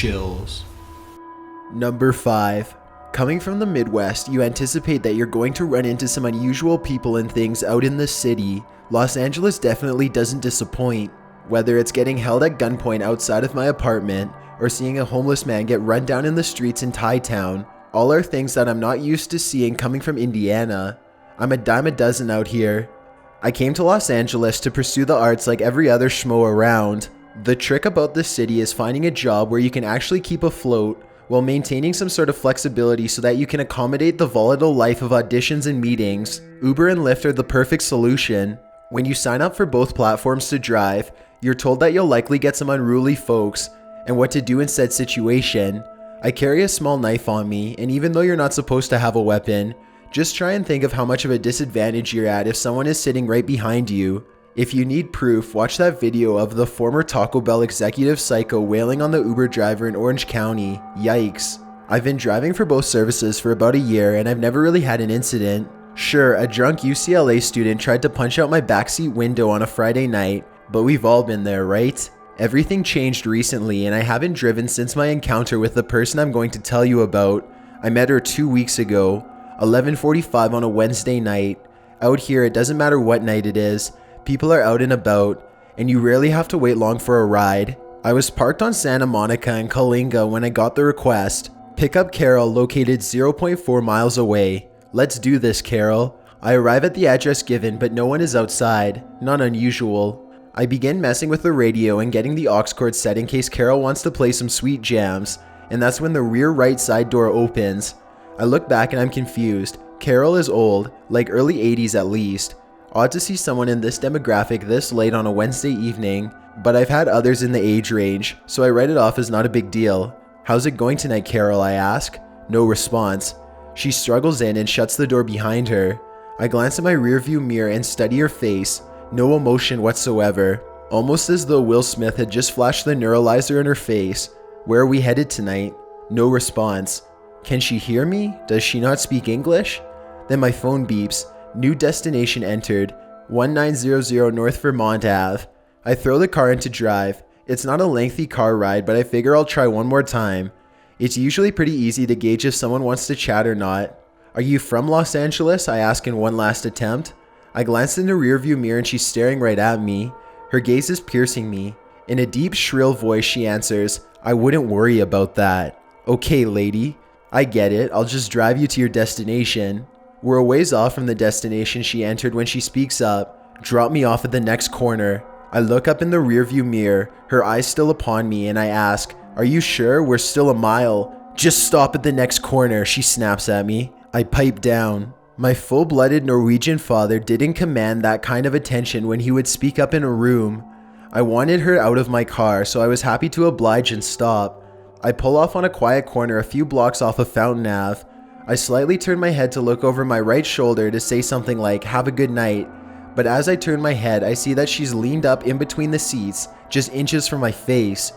chills. Number 5. Coming from the Midwest, you anticipate that you're going to run into some unusual people and things out in the city. Los Angeles definitely doesn't disappoint. Whether it's getting held at gunpoint outside of my apartment, or seeing a homeless man get run down in the streets in Thai Town, all are things that I'm not used to seeing coming from Indiana. I'm a dime a dozen out here. I came to Los Angeles to pursue the arts like every other schmo around. The trick about this city is finding a job where you can actually keep afloat, while maintaining some sort of flexibility so that you can accommodate the volatile life of auditions and meetings. Uber and Lyft are the perfect solution. When you sign up for both platforms to drive, you're told that you'll likely get some unruly folks, and what to do in said situation. I carry a small knife on me, and even though you're not supposed to have a weapon, just try and think of how much of a disadvantage you're at if someone is sitting right behind you. If you need proof, watch that video of the former Taco Bell executive psycho wailing on the Uber driver in Orange County. Yikes. I've been driving for both services for about a year and I've never really had an incident. Sure, a drunk UCLA student tried to punch out my backseat window on a Friday night, but we've all been there, right? Everything changed recently and I haven't driven since my encounter with the person I'm going to tell you about. I met her 2 weeks ago, 11:45 on a Wednesday night. Out here, it doesn't matter what night it is. People are out and about, and you rarely have to wait long for a ride. I was parked on Santa Monica and Kalinga when I got the request. Pick up Carol, located 0.4 miles away. Let's do this, Carol. I arrive at the address given, but no one is outside. Not unusual. I begin messing with the radio and getting the aux cord set in case Carol wants to play some sweet jams, and that's when the rear right side door opens. I look back and I'm confused. Carol is old, like early 80s at least. Odd to see someone in this demographic this late on a Wednesday evening, but I've had others in the age range, so I write it off as not a big deal. How's it going tonight, Carol? I ask. No response. She struggles in and shuts the door behind her. I glance at my rearview mirror and study her face. No emotion whatsoever. Almost as though Will Smith had just flashed the neuralizer in her face. Where are we headed tonight? No response. Can she hear me? Does she not speak English? Then my phone beeps. New destination entered, 1900 North Vermont Ave. I throw the car into drive. It's not a lengthy car ride, but I figure I'll try one more time. It's usually pretty easy to gauge if someone wants to chat or not. Are you from Los Angeles? I ask in one last attempt. I glance in the rearview mirror and she's staring right at me. Her gaze is piercing me. In a deep, shrill voice, she answers, I wouldn't worry about that. Okay, lady. I get it. I'll just drive you to your destination. We're a ways off from the destination she entered when she speaks up. Drop me off at the next corner. I look up in the rearview mirror, her eyes still upon me, and I ask, are you sure? We're still a mile. Just stop at the next corner, she snaps at me. I pipe down. My full-blooded Norwegian father didn't command that kind of attention when he would speak up in a room. I wanted her out of my car, so I was happy to oblige and stop. I pull off on a quiet corner a few blocks off of Fountain Ave. I slightly turn my head to look over my right shoulder to say something like, have a good night. But as I turn my head, I see that she's leaned up in between the seats, just inches from my face.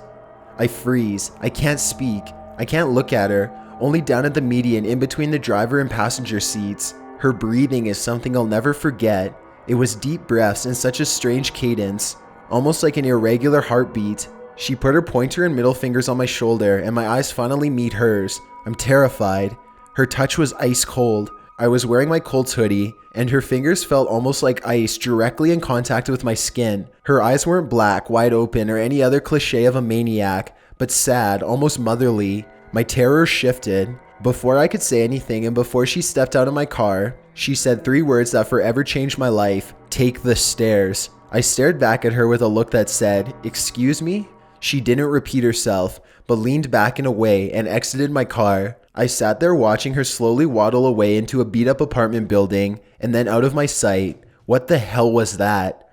I freeze. I can't speak. I can't look at her, only down at the median in between the driver and passenger seats. Her breathing is something I'll never forget. It was deep breaths in such a strange cadence, almost like an irregular heartbeat. She put her pointer and middle fingers on my shoulder, and my eyes finally meet hers. I'm terrified. Her touch was ice cold. I was wearing my Colts hoodie, and her fingers felt almost like ice directly in contact with my skin. Her eyes weren't black, wide open, or any other cliche of a maniac, but sad, almost motherly. My terror shifted. Before I could say anything and before she stepped out of my car, she said 3 words that forever changed my life. Take the stairs. I stared back at her with a look that said, excuse me? She didn't repeat herself, but leaned back and away and exited my car. I sat there watching her slowly waddle away into a beat-up apartment building and then out of my sight. What the hell was that?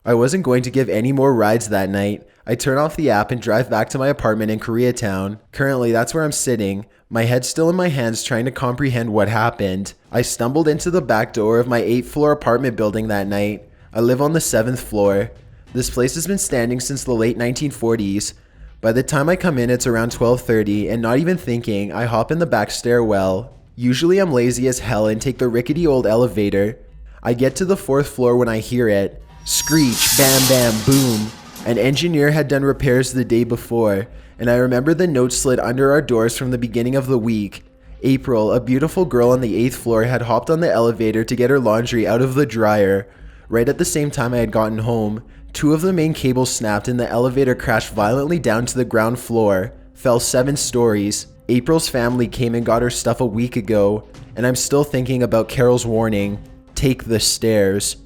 I wasn't going to give any more rides that night. I turn off the app and drive back to my apartment in Koreatown. Currently, that's where I'm sitting, my head still in my hands trying to comprehend what happened. I stumbled into the back door of my 8th floor apartment building that night. I live on the 7th floor. This place has been standing since the late 1940s. By the time I come in, it's around 12:30, and not even thinking, I hop in the back stairwell. Usually I'm lazy as hell and take the rickety old elevator. I get to the 4th floor when I hear it. Screech, bam bam, boom. An engineer had done repairs the day before, and I remember the note slid under our doors from the beginning of the week. April, a beautiful girl on the 8th floor, had hopped on the elevator to get her laundry out of the dryer. Right at the same time I had gotten home, 2 of the main cables snapped and the elevator crashed violently down to the ground floor, fell 7 stories. April's family came and got her stuff a week ago, and I'm still thinking about Carol's warning, take the stairs.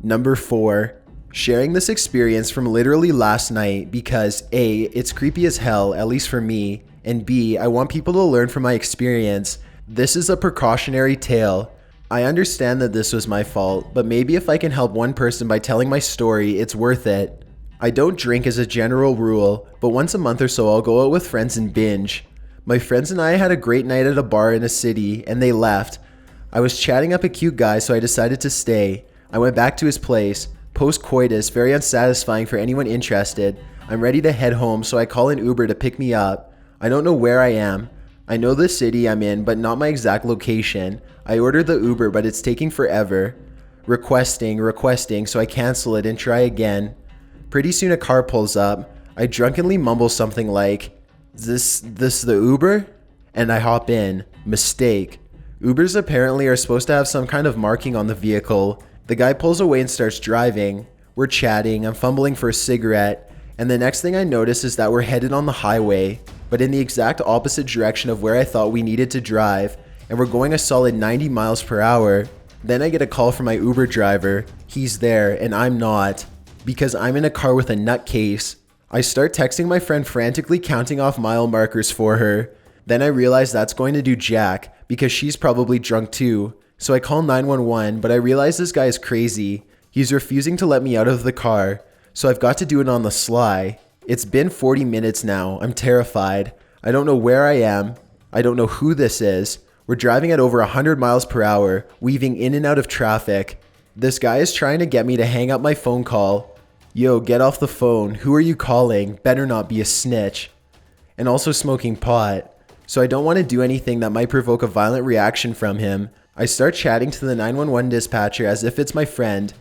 Number 4. Sharing this experience from literally last night because A, it's creepy as hell, at least for me, and B, I want people to learn from my experience. This is a precautionary tale. I understand that this was my fault, but maybe if I can help one person by telling my story, it's worth it. I don't drink as a general rule, but once a month or so I'll go out with friends and binge. My friends and I had a great night at a bar in a city, and they left. I was chatting up a cute guy, so I decided to stay. I went back to his place. Post-coitus, very unsatisfying for anyone interested. I'm ready to head home, so I call an Uber to pick me up. I don't know where I am. I know the city I'm in, but not my exact location. I ordered the Uber, but it's taking forever. Requesting, so I cancel it and try again. Pretty soon a car pulls up. I drunkenly mumble something like, this the Uber? And I hop in. Mistake. Ubers apparently are supposed to have some kind of marking on the vehicle. The guy pulls away and starts driving. We're chatting, I'm fumbling for a cigarette, and the next thing I notice is that we're headed on the highway, but in the exact opposite direction of where I thought we needed to drive, and we're going a solid 90 miles per hour. Then I get a call from my Uber driver. He's there, and I'm not, because I'm in a car with a nutcase. I start texting my friend frantically counting off mile markers for her. Then I realize that's going to do jack, because she's probably drunk too. So I call 911, but I realize this guy is crazy. He's refusing to let me out of the car, so I've got to do it on the sly. It's been 40 minutes now. I'm terrified. I don't know where I am. I don't know who this is. We're driving at over 100 miles per hour, weaving in and out of traffic. This guy is trying to get me to hang up my phone call. Yo, get off the phone. Who are you calling? Better not be a snitch. And also smoking pot. So I don't want to do anything that might provoke a violent reaction from him. I start chatting to the 911 dispatcher as if it's my friend,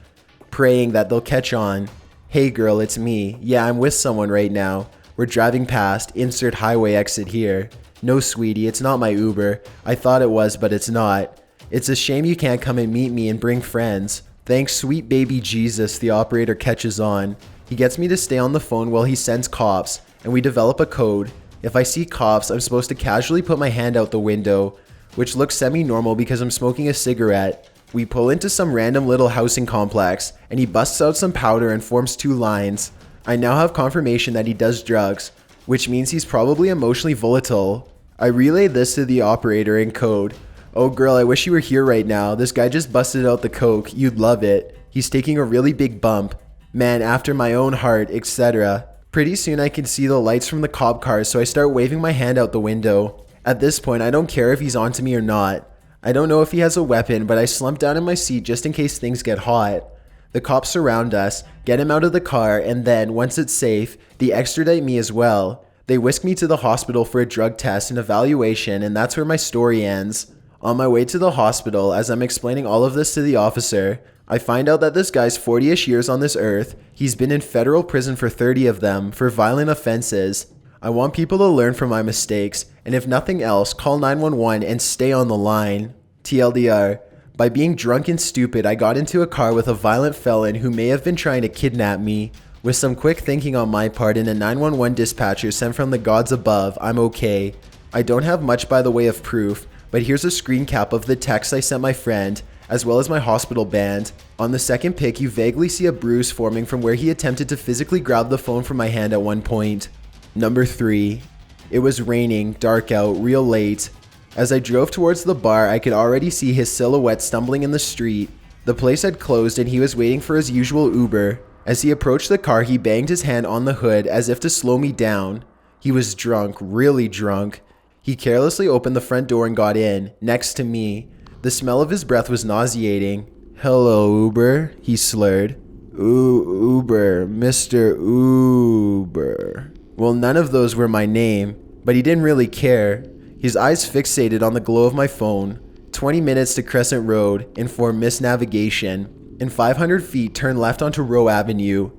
praying that they'll catch on. Hey girl, it's me. Yeah, I'm with someone right now. We're driving past, insert highway exit here. No sweetie, it's not my Uber. I thought it was, but it's not. It's a shame you can't come and meet me and bring friends. Thanks sweet baby Jesus, the operator catches on. He gets me to stay on the phone while he sends cops, and we develop a code. If I see cops, I'm supposed to casually put my hand out the window, which looks semi-normal because I'm smoking a cigarette. We pull into some random little housing complex, and he busts out some powder and forms 2 lines. I now have confirmation that he does drugs, which means he's probably emotionally volatile. I relay this to the operator in code. Oh girl, I wish you were here right now. This guy just busted out the coke. You'd love it. He's taking a really big bump. Man, after my own heart, etc. Pretty soon I can see the lights from the cop cars, so I start waving my hand out the window. At this point, I don't care if he's onto me or not. I don't know if he has a weapon, but I slump down in my seat just in case things get hot. The cops surround us, get him out of the car, and then, once it's safe, they extradite me as well. They whisk me to the hospital for a drug test and evaluation, and that's where my story ends. On my way to the hospital, as I'm explaining all of this to the officer, I find out that this guy's 40-ish years on this earth. He's been in federal prison for 30 of them for violent offenses. I want people to learn from my mistakes, and if nothing else, call 911 and stay on the line. TLDR, by being drunk and stupid, I got into a car with a violent felon who may have been trying to kidnap me. With some quick thinking on my part and a 911 dispatcher sent from the gods above, I'm okay. I don't have much by the way of proof, but here's a screen cap of the text I sent my friend, as well as my hospital band. On the second pic, you vaguely see a bruise forming from where he attempted to physically grab the phone from my hand at one point. Number 3. It was raining, dark out, real late. As I drove towards the bar, I could already see his silhouette stumbling in the street. The place had closed and he was waiting for his usual Uber. As he approached the car, he banged his hand on the hood as if to slow me down. He was drunk, really drunk. He carelessly opened the front door and got in, next to me. The smell of his breath was nauseating. Hello, Uber, he slurred. Uber, Mr. Uber. Well, none of those were my name, but he didn't really care. His eyes fixated on the glow of my phone. 20 minutes to Crescent Road, inform misnavigation. In 500 feet, turn left onto Rowe Avenue.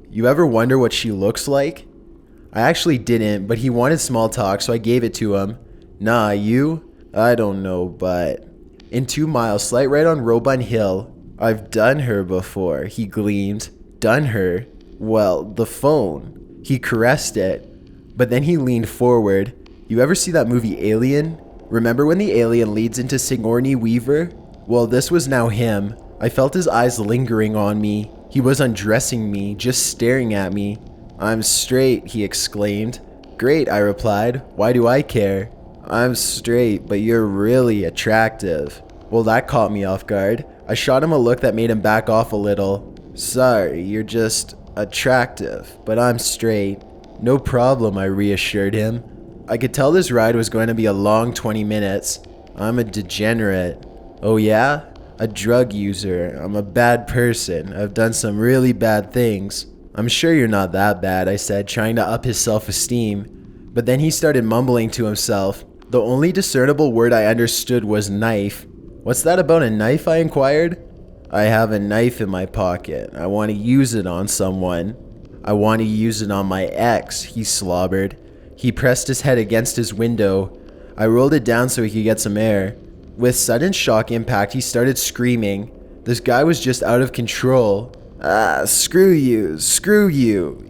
You ever wonder what she looks like? I actually didn't, but he wanted small talk, so I gave it to him. Nah, you? I don't know, but... In 2 miles, slight right on Robun Hill. I've done her before, he gleamed. Done her? Well, the phone. He caressed it. But then he leaned forward. You ever see that movie Alien? Remember when the alien leads into Sigourney Weaver? Well, this was now him. I felt his eyes lingering on me. He was undressing me, just staring at me. I'm straight, he exclaimed. Great, I replied. Why do I care? I'm straight, but you're really attractive. Well, that caught me off guard. I shot him a look that made him back off a little. Sorry, you're just attractive, but I'm straight. No problem, I reassured him. I could tell this ride was going to be a long 20 minutes. I'm a degenerate. Oh yeah? A drug user. I'm a bad person. I've done some really bad things. I'm sure you're not that bad, I said, trying to up his self-esteem. But then he started mumbling to himself. The only discernible word I understood was knife. What's that about a knife, I inquired. I have a knife in my pocket. I want to use it on someone. I want to use it on my ex, he slobbered. He pressed his head against his window. I rolled it down so he could get some air. With sudden shock impact, he started screaming. This guy was just out of control. Ah, screw you,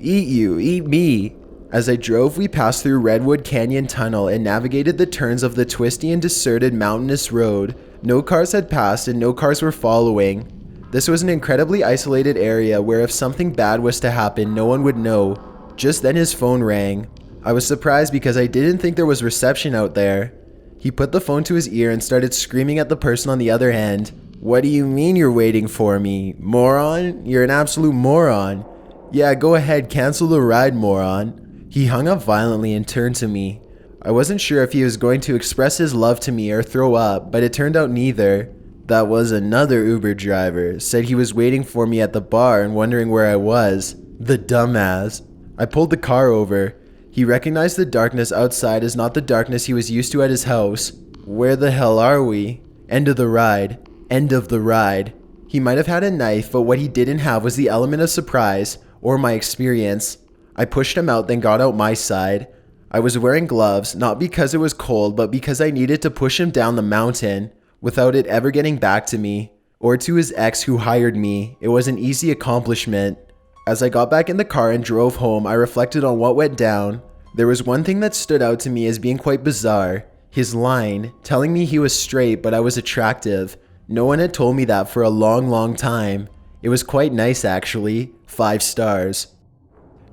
eat me. As I drove, we passed through Redwood Canyon Tunnel and navigated the turns of the twisty and deserted mountainous road. No cars had passed and no cars were following. This was an incredibly isolated area where if something bad was to happen, no one would know. Just then his phone rang. I was surprised because I didn't think there was reception out there. He put the phone to his ear and started screaming at the person on the other end. What do you mean you're waiting for me? Moron? You're an absolute moron. Yeah, go ahead, cancel the ride, moron. He hung up violently and turned to me. I wasn't sure if he was going to express his love to me or throw up, but it turned out neither. That was another Uber driver. Said he was waiting for me at the bar and wondering where I was. The dumbass. I pulled the car over. He recognized the darkness outside as not the darkness he was used to at his house. Where the hell are we? End of the ride. End of the ride. He might have had a knife, but what he didn't have was the element of surprise, or my experience. I pushed him out, then got out my side. I was wearing gloves, not because it was cold, but because I needed to push him down the mountain without it ever getting back to me, or to his ex who hired me. It was an easy accomplishment. As I got back in the car and drove home, I reflected on what went down. There was one thing that stood out to me as being quite bizarre. His line, telling me he was straight but I was attractive. No one had told me that for a long time. It was quite nice actually. 5 stars.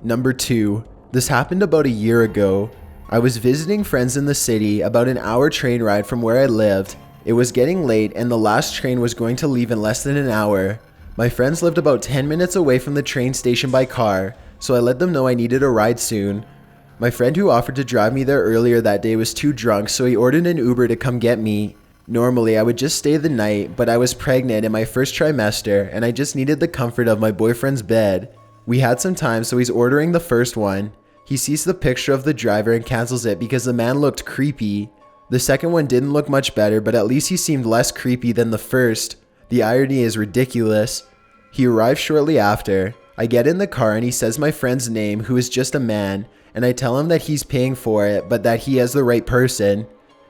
Number 2. This happened about a year ago. I was visiting friends in the city, about an hour train ride from where I lived. It was getting late and the last train was going to leave in less than an hour. My friends lived about 10 minutes away from the train station by car, so I let them know I needed a ride soon. My friend who offered to drive me there earlier that day was too drunk, so he ordered an Uber to come get me. Normally, I would just stay the night, but I was pregnant in my first trimester and I just needed the comfort of my boyfriend's bed. We had some time, so he's ordering the first one. He sees the picture of the driver and cancels it because the man looked creepy. The second one didn't look much better, but at least he seemed less creepy than the first. The irony is ridiculous. He arrived shortly after. I get in the car and he says my friend's name, who is just a man, and I tell him that he's paying for it, but that he has the right person.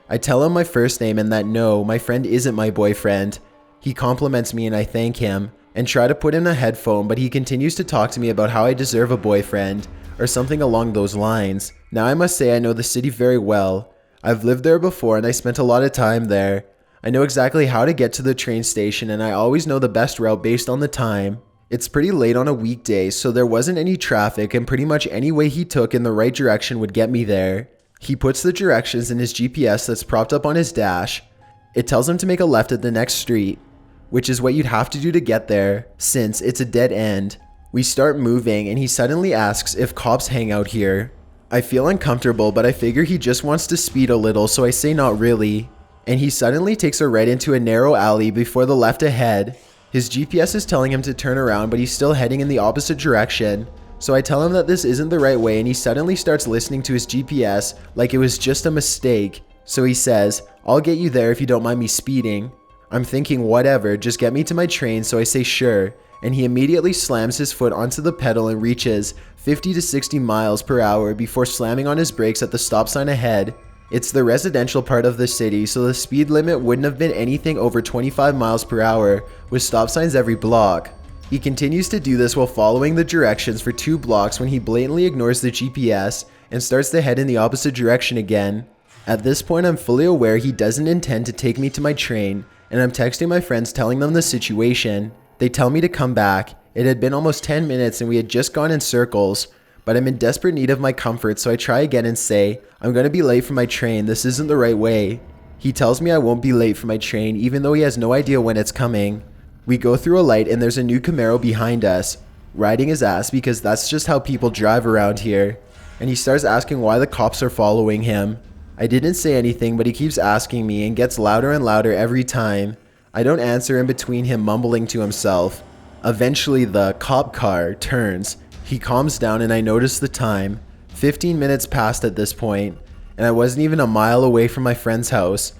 I tell him my first name and that no, my friend isn't my boyfriend. He compliments me and I thank him, and try to put in a headphone, but he continues to talk to me about how I deserve a boyfriend, or something along those lines. Now I must say I know the city very well. I've lived there before and I spent a lot of time there. I know exactly how to get to the train station and I always know the best route based on the time. It's pretty late on a weekday, so there wasn't any traffic and pretty much any way he took in the right direction would get me there. He puts the directions in his GPS that's propped up on his dash. It tells him to make a left at the next street, which is what you'd have to do to get there, since it's a dead end. We start moving and he suddenly asks if cops hang out here. I feel uncomfortable, but I figure he just wants to speed a little, so I say not really. And he suddenly takes a right into a narrow alley before the left ahead. His GPS is telling him to turn around, but he's still heading in the opposite direction. So I tell him that this isn't the right way and he suddenly starts listening to his GPS like it was just a mistake. So he says, "I'll get you there if you don't mind me speeding." I'm thinking whatever, just get me to my train, so I say sure, and he immediately slams his foot onto the pedal and reaches 50 to 60 miles per hour before slamming on his brakes at the stop sign ahead. It's the residential part of the city, so the speed limit wouldn't have been anything over 25 miles per hour, with stop signs every block. He continues to do this while following the directions for 2 blocks when he blatantly ignores the GPS and starts to head in the opposite direction again. At this point, I'm fully aware he doesn't intend to take me to my train, and I'm texting my friends telling them the situation. They tell me to come back. It had been almost 10 minutes and we had just gone in circles, but I'm in desperate need of my comfort, so I try again and say, I'm going to be late for my train, this isn't the right way. He tells me I won't be late for my train even though he has no idea when it's coming. We go through a light and there's a new Camaro behind us, riding his ass because that's just how people drive around here, and he starts asking why the cops are following him. I didn't say anything, but he keeps asking me and gets louder and louder every time. I don't answer in between him mumbling to himself. Eventually the cop car turns. He calms down and I notice the time. 15 minutes passed at this point, and I wasn't even a mile away from my friend's house,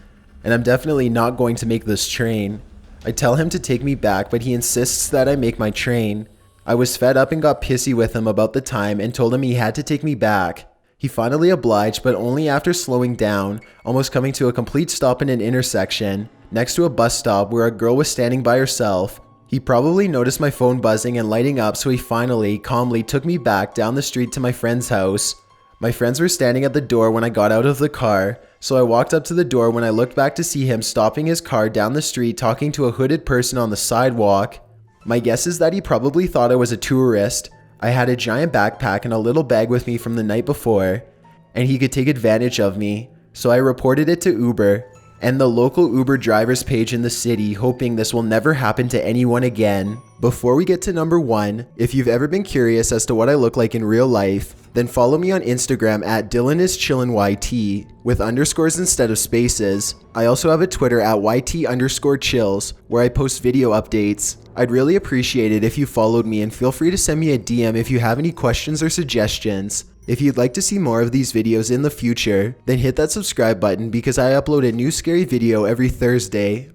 and I'm definitely not going to make this train. I tell him to take me back, but he insists that I make my train. I was fed up and got pissy with him about the time and told him he had to take me back. He finally obliged, but only after slowing down, almost coming to a complete stop in an intersection, next to a bus stop where a girl was standing by herself. He probably noticed my phone buzzing and lighting up, so he finally, calmly took me back down the street to my friend's house. My friends were standing at the door when I got out of the car, so I walked up to the door when I looked back to see him stopping his car down the street talking to a hooded person on the sidewalk. My guess is that he probably thought I was a tourist. I had a giant backpack and a little bag with me from the night before, and he could take advantage of me, so I reported it to Uber and the local Uber drivers page in the city, hoping this will never happen to anyone again. Before we get to number 1, if you've ever been curious as to what I look like in real life, then follow me on Instagram at DylanIsChillinYT with underscores instead of spaces. I also have a Twitter at YT_chills where I post video updates. I'd really appreciate it if you followed me, and feel free to send me a DM if you have any questions or suggestions. If you'd like to see more of these videos in the future, then hit that subscribe button because I upload a new scary video every Thursday.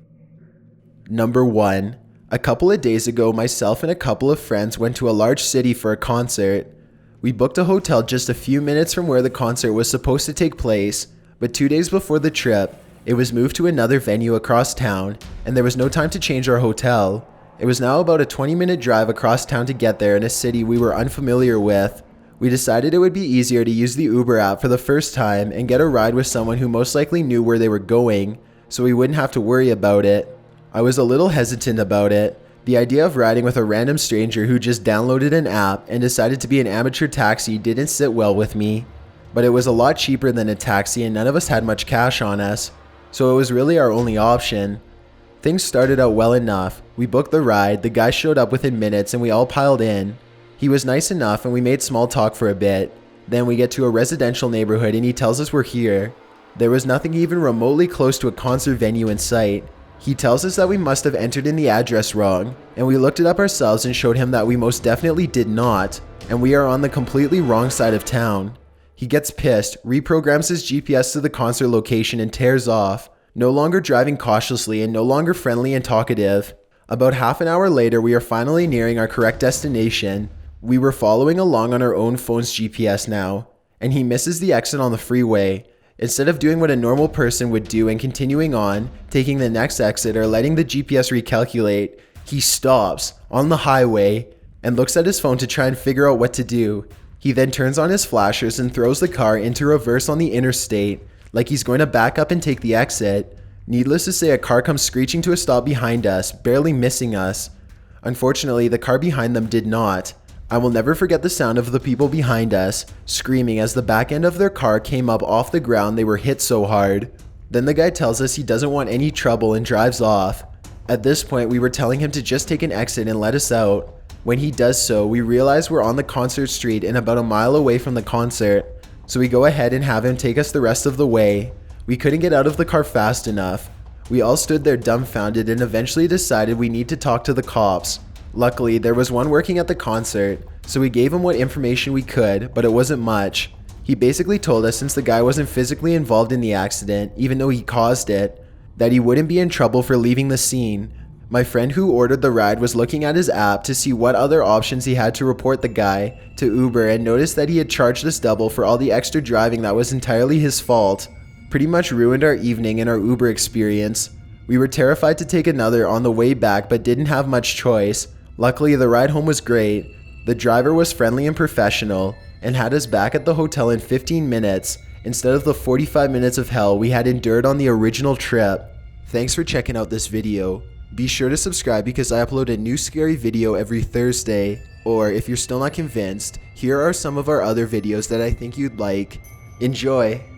Number 1. A couple of days ago, myself and a couple of friends went to a large city for a concert. We booked a hotel just a few minutes from where the concert was supposed to take place, but 2 days before the trip, it was moved to another venue across town, and there was no time to change our hotel. It was now about a 20-minute drive across town to get there in a city we were unfamiliar with. We decided it would be easier to use the Uber app for the first time and get a ride with someone who most likely knew where they were going, so we wouldn't have to worry about it. I was a little hesitant about it. The idea of riding with a random stranger who just downloaded an app and decided to be an amateur taxi didn't sit well with me, but it was a lot cheaper than a taxi and none of us had much cash on us, so it was really our only option. Things started out well enough. We booked the ride, the guy showed up within minutes, and we all piled in. He was nice enough and we made small talk for a bit. Then we get to a residential neighborhood and he tells us we're here. There was nothing even remotely close to a concert venue in sight. He tells us that we must have entered in the address wrong, and we looked it up ourselves and showed him that we most definitely did not, and we are on the completely wrong side of town. He gets pissed, reprograms his GPS to the concert location and tears off, no longer driving cautiously and no longer friendly and talkative. About half an hour later, we are finally nearing our correct destination. We were following along on our own phone's GPS now, and he misses the exit on the freeway. Instead of doing what a normal person would do and continuing on, taking the next exit or letting the GPS recalculate, he stops on the highway and looks at his phone to try and figure out what to do. He then turns on his flashers and throws the car into reverse on the interstate, like he's going to back up and take the exit. Needless to say, a car comes screeching to a stop behind us, barely missing us. Unfortunately, the car behind them did not. I will never forget the sound of the people behind us screaming as the back end of their car came up off the ground. They were hit so hard. Then the guy tells us he doesn't want any trouble and drives off. At this point, we were telling him to just take an exit and let us out. When he does so, we realize we're on the concert street and about a mile away from the concert, so we go ahead and have him take us the rest of the way. We couldn't get out of the car fast enough. We all stood there dumbfounded and eventually decided we need to talk to the cops. Luckily, there was one working at the concert, so we gave him what information we could, but it wasn't much. He basically told us since the guy wasn't physically involved in the accident, even though he caused it, that he wouldn't be in trouble for leaving the scene. My friend who ordered the ride was looking at his app to see what other options he had to report the guy to Uber and noticed that he had charged us double for all the extra driving that was entirely his fault. Pretty much ruined our evening and our Uber experience. We were terrified to take another on the way back but didn't have much choice. Luckily, the ride home was great. The driver was friendly and professional and had us back at the hotel in 15 minutes instead of the 45 minutes of hell we had endured on the original trip. Thanks for checking out this video. Be sure to subscribe because I upload a new scary video every Thursday. Or if you're still not convinced, here are some of our other videos that I think you'd like. Enjoy!